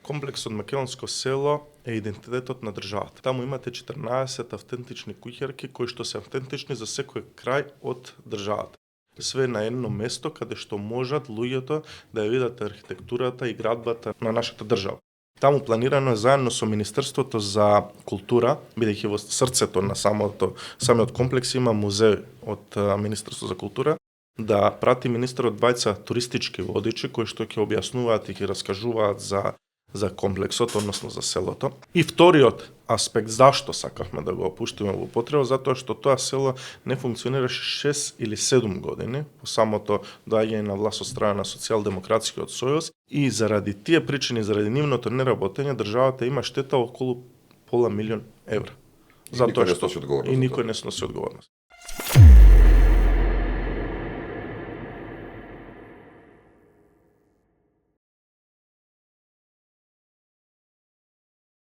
Комплексот Македонско село е идентитетот на државата. Таму имате 14 автентични куќарки кои што се автентични за секој крај од државата. Све на едно место каде што можат луѓето да ја видат архитектурата и градбата на нашата држава. Таму планирано е заедно со Министерството за култура, бидејќи во срцето на самиот комплекс има музеј од Министерството за култура, да прати министерот двајца туристички водичи кои што ќе објаснуваат и ќе раскажуваат за комплексот, односно за селото. И вториот аспект зашто сакавме да го опуштиме во употреба, затоа што тоа село не функционираше 6 или 7 години по самото доаѓање на власт од страна на Социјалдемократскиот сојуз и заради тие причини, заради нивното неработење, државата има штета околу £500,000. Затоа што и никој не сноси одговорност.